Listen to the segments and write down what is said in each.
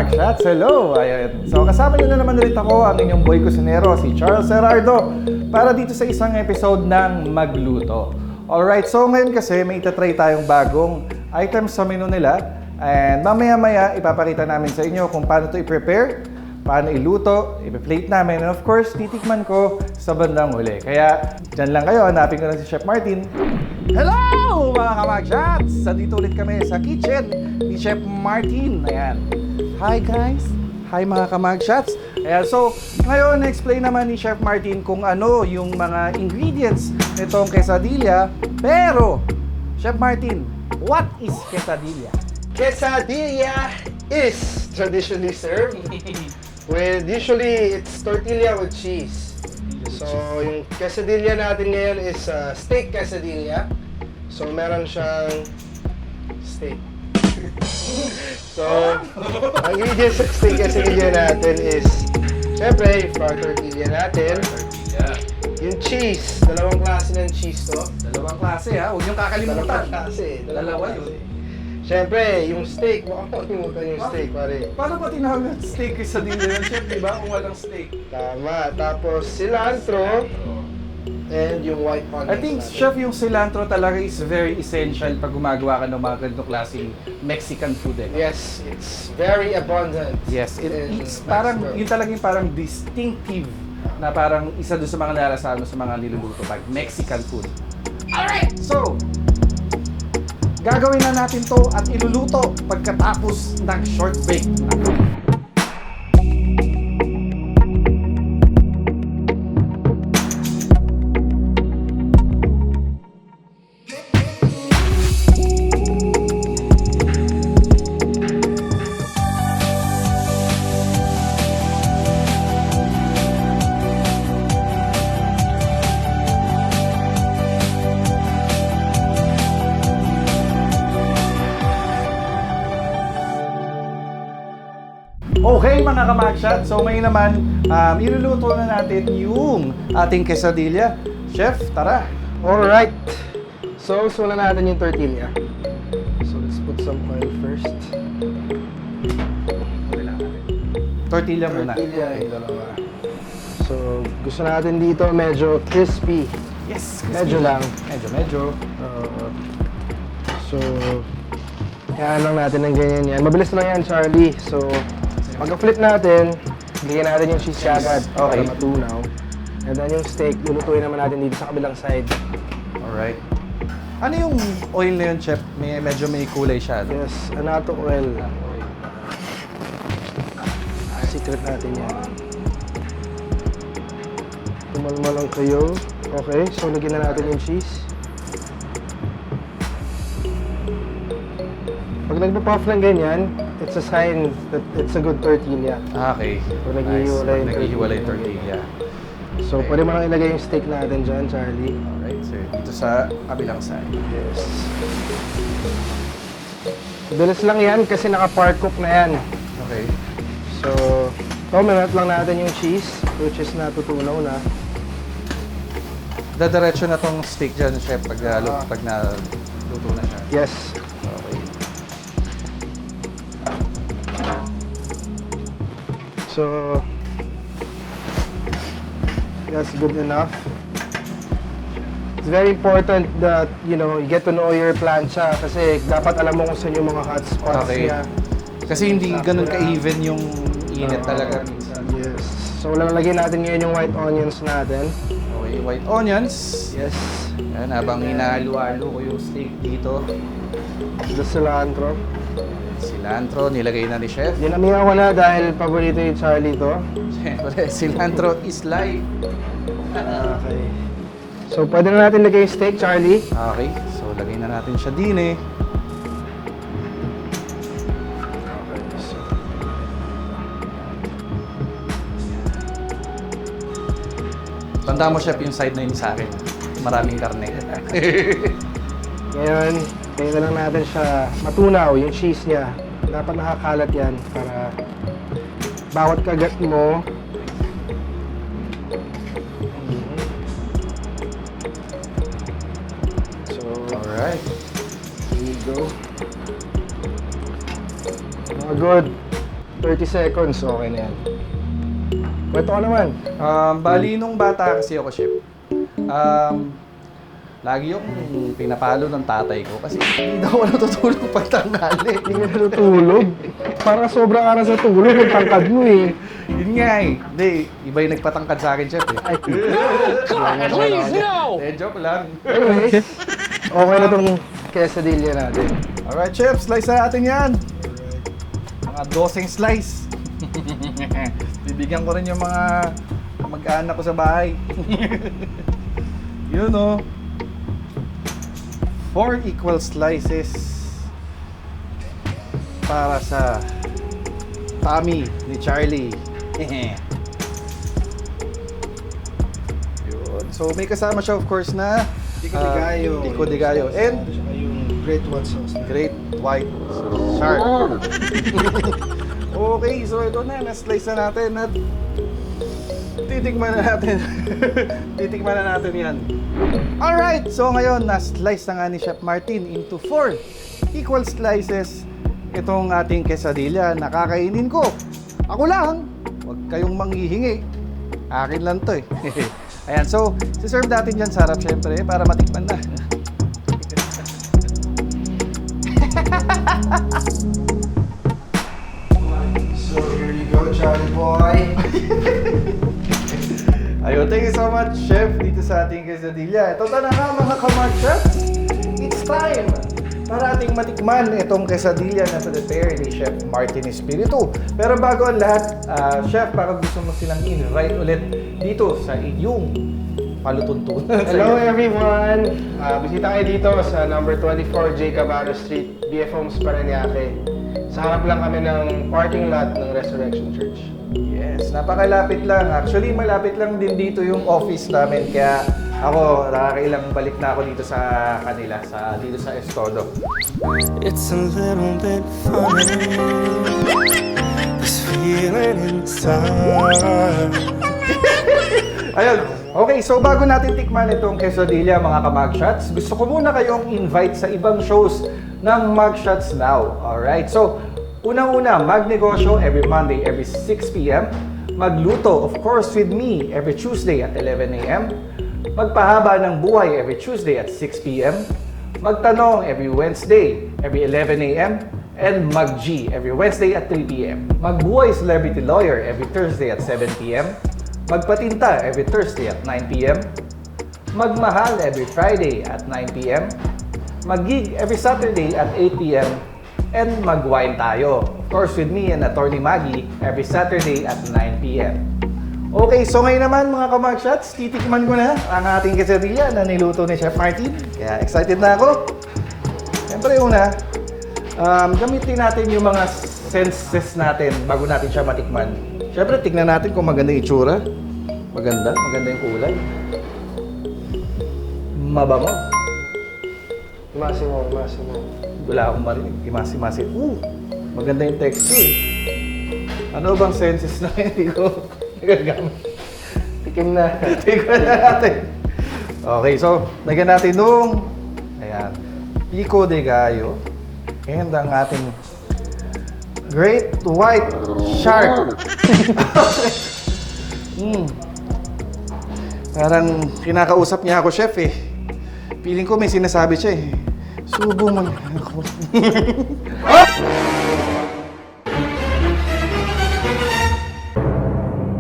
Mugshots, hello! Ayan. So kasama nyo na naman ulit ako, ang inyong boy kusinero, si Charles Gerardo, para dito sa isang episode ng MugLuto. Alright, so ngayon kasi may itatry tayong bagong items sa menu nila, and mamaya-maya ipapakita namin sa inyo kung paano ito i-prepare, paano iluto, i-plate namin, and of course, titikman ko sa bandang huli. Kaya dyan lang kayo, hanapin ko na si Chef Martin. Hello mga kamugshots! Dito ulit kami sa kitchen ni Chef Martin. Ayan. Hi guys! Hi mga kamugshots! Ayan, so ngayon explain naman ni Chef Martin kung ano yung mga ingredients nitong quesadilla. Pero, Chef Martin, what is quesadilla? Quesadilla is traditionally served with, usually it's tortilla with cheese. So, yung quesadilla natin ngayon is steak quesadilla. So, meron siyang steak. So, ang ingredients sa steak quesadilla natin is, syempre, yung flour tortilla natin. Yung cheese, dalawang klase ng cheese to. Dalawang klase ha, huwag niyong kakalimutan. Dalawang klase. Dalawa yun. Syempre, yung steak, huwag kang makalimutan yung steak, pare. Paano ba tinawag ng steak quesadilla yun, Chef? Diba? Kung walang steak. Tama. Tapos cilantro and yung white onions. I think, natin. Chef, yung cilantro talaga is very essential pag gumagawa ka ng mga ganitong klaseng Mexican food. Eh. Yes, it's very abundant. Yes, in it's parang, Mexico. yun talaga yung parang distinctive na parang isa doon sa mga narasahan mo sa mga niluluto pag Mexican food. Alright! So, gagawin na natin to at iluluto pagkatapos ng short break. Okay mga kamugshots, so ngayon naman iluluto na natin yung ating quesadilla. Chef, tara! Alright. So, suna natin yung tortilla. So, let's put some oil first. Tortilla muna. Tortilla yung dalawa. So, gusto natin dito medyo crispy. Yes! Medyo lang. Medyo. So, kaya lang natin ng ganyan yan. Mabilis lang yan, Charlie. So, pag-flip natin, bigyan natin yung cheese agad para Okay. matunaw. And then yung steak, lulutuin naman natin dito sa kabilang side. Alright. Ano yung oil na yun, Chef? Medyo may kulay siya. No? Yes, anato oil. Secret natin yan. Tumalma lang kayo. Okay, so lagyan na natin yung cheese. Pag nagpa-puff ng ganyan, it's a sign that it's a good tortilla. Okay. So, naghihiwalay yung tortilla. So, pwede mo lang ilagay yung steak natin dyan, Charlie. Alright, sir. Dito sa kabilang side. Yes. Bilis lang yan kasi naka-par cook na yan. Okay. So, minute lang natin yung cheese, which is natutunaw na. Dadiretso na tong steak dyan, Chef, pag naluto na siya. Yes. Okay. So, that's good enough. It's very important that, you get to know your plancha kasi dapat alam mo kung saan yung mga hot spots Okay. niya. Kasi hindi ganun ka-even yung init talaga minsan. Yes. So, lalagyan natin ngayon yung white onions natin. Okay, white onions. Yes. Yan, habang hinahalo-halo ko yung steak dito. The cilantro. Cilantro, nilagay na ni Chef. Dinamihan ko na dahil paborito yung Charlie to. Siyempre, cilantro is life. Okay. So, pwede na natin lagay yung steak, Charlie. Okay, so lagay na natin siya din eh. Okay, so... Tanda mo, Chef, yung side na yun sa akin. Maraming karne. Ngayon, kaya lang natin siya matunaw, yung cheese niya. Dapat nakakalat yan para bawat kagat mo. So, Alright. here you go. Mga good. 30 seconds, okay na yan. Kwento ka naman. Bali nung bata kasi ako, chef. Lagi yung pinapalo ng tatay ko kasi hindi daw ako natutulog pag tanghali. Hindi ka natutulog. Parang sobrang aras sa tulog, ang tangkad mo eh. Yun nga eh. Hindi, iba yung nagpatangkad sa akin, chef eh. Ay, please, no! Joke lang. Anyways, okay na tong quesadilla natin. Alright, chef, slice na natin yan. Mga 12 slice. Bibigyan ko rin yung mga mag-aanak ko sa bahay. Yun o. 4 equal slices para sa tummy ni Charlie. Yun. So may kasama siya of course na Pico de gallo and yung great white sauce. great white shark. Okay, so ito na, na-slice na natin at titikman na natin. Titikman na natin yan. Alright, so ngayon, na-slice na nga ni Chef Martin into 4 equal slices itong ating quesadilla. Nakakainin ko. Ako lang, huwag kayong manghihingi. Akin lang to eh. Ayan, so, siserve natin yan sa harap syempre para matikman na. So here you go, Charlie boy. Ayun, thank you so much, Chef, dito sa ating quesadilla. Ito na nga mga kamugshots. It's time para ating matikman itong quesadilla na prepare ni Chef Martin Espiritu. Pero bago ang lahat, Chef, para gusto mo silang invite ulit dito sa inyong palutuntunan. Hello everyone! Bisita kayo dito sa number 24 J. Cabarro Street, BF Homes, Paranaque. Sa harap lang kami ng parking lot ng Resurrection Church. Yes, napakalapit lang. Actually, malapit lang din dito yung office namin. Kaya ako, nakakailang balik na ako dito sa kanila, dito sa Estodo. It's a little bit funny, this feeling inside. Ayun. Okay, so bago natin tikman itong quesadilla, mga kamugshots, gusto ko muna kayong invite sa ibang shows ng Mugshots Now. Alright, so unang-una, Magnegosyo every Monday, every 6 p.m. Magluto, of course, with me every Tuesday at 11 a.m. Magpahaba ng buhay every Tuesday at 6 p.m. Magtanong every Wednesday, every 11 a.m. And Mag-G every Wednesday at 3 p.m. Magbuhay Celebrity Lawyer every Thursday at 7 p.m. Magpatinta every Thursday at 9 p.m. Magmahal every Friday at 9 p.m. Mag-gig every Saturday at 8 p.m. And mag-wine tayo. Of course, with me and Attorney Maggie every Saturday at 9 p.m. Okay, so ngayon naman mga kamugshots, titikman ko na ang ating quesadilla na niluto ni Chef Martin. Kaya excited na ako. Siyempre una, gamitin natin yung mga senses natin bago natin siya matikman. Siyempre, tignan natin kung maganda yung itsura. Maganda yung kulay. Mabango. Massimo. Wala akong marinig. Imasi-masi. Maganda yung texture. Ano bang senses na hindi ko nagagamit? Tikim na. Tignan na natin. Okay, so, lagyan natin nung pico de gallo and ang ating great white shark. Parang kinakausap niya ako, chef eh. Feeling ko may sinasabi siya eh. Subo mo naman ako.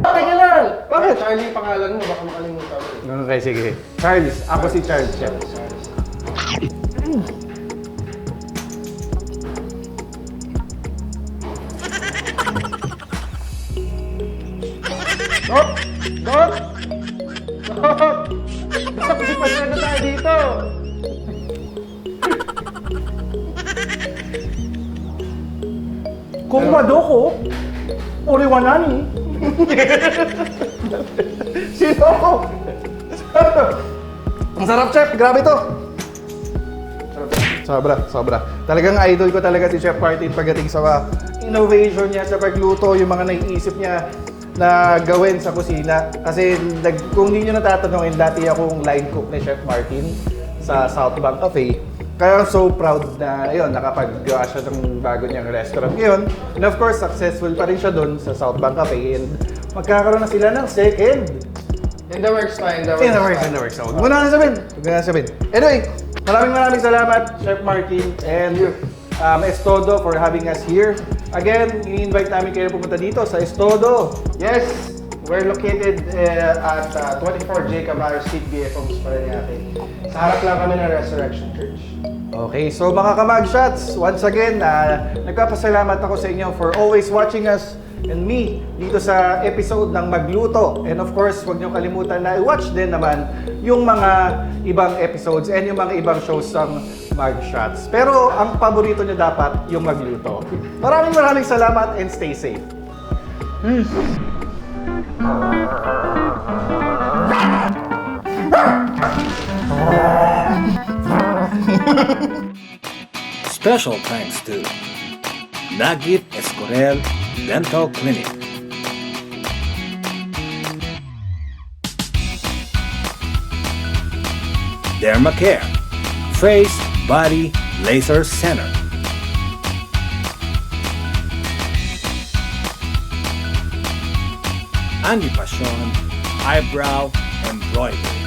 Teka lang! Bakit? Charlie yung pangalan mo, baka makalimutan mo. Okay, sige. Charles. Ako si Charles, chef. Stop! Stop! Stop! Stop! Pasensya tayo dito! Kung madoko, oriwanani. Sino ako? Ang sarap, chef. Grabe to. Sobra. Talagang idol ko talaga si Chef Martin pagdating sa innovation niya sa pagluto, yung mga naiisip niya na gawin sa kusina. Kasi kung hindi nyo natatanungin, dati akong line cook ni Chef Martin sa South Bank Cafe. Kaya so proud na yun, nakapag-gawa siya ng bago niyang restaurant ngayon. And of course, successful pa rin siya doon sa South Bank Cafe. And magkakaroon na sila ng second. In the works pa, in the works. So, huwag mo na sabihin. Anyway, maraming salamat, Chef Martin and Estodo for having us here. Again, i-invite namin kayo pumunta dito sa Estodo. Yes, we're located at 24 J. Cabarro Street, BFOs, Paranaque. Sa harap lang kami ng Resurrection Church. Okay, so mga kamugshots, once again, nagpapasalamat ako sa inyo for always watching us and me dito sa episode ng MugLuto. And of course, huwag niyo kalimutan na i-watch din naman yung mga ibang episodes and yung mga ibang shows ng Mugshots. Pero ang paborito niyo dapat yung MugLuto. Maraming salamat and stay safe. Special thanks to Nagit Escorel Dental Clinic, Dermacare Face Body Laser Center, Andy Passion Eyebrow Embroidery,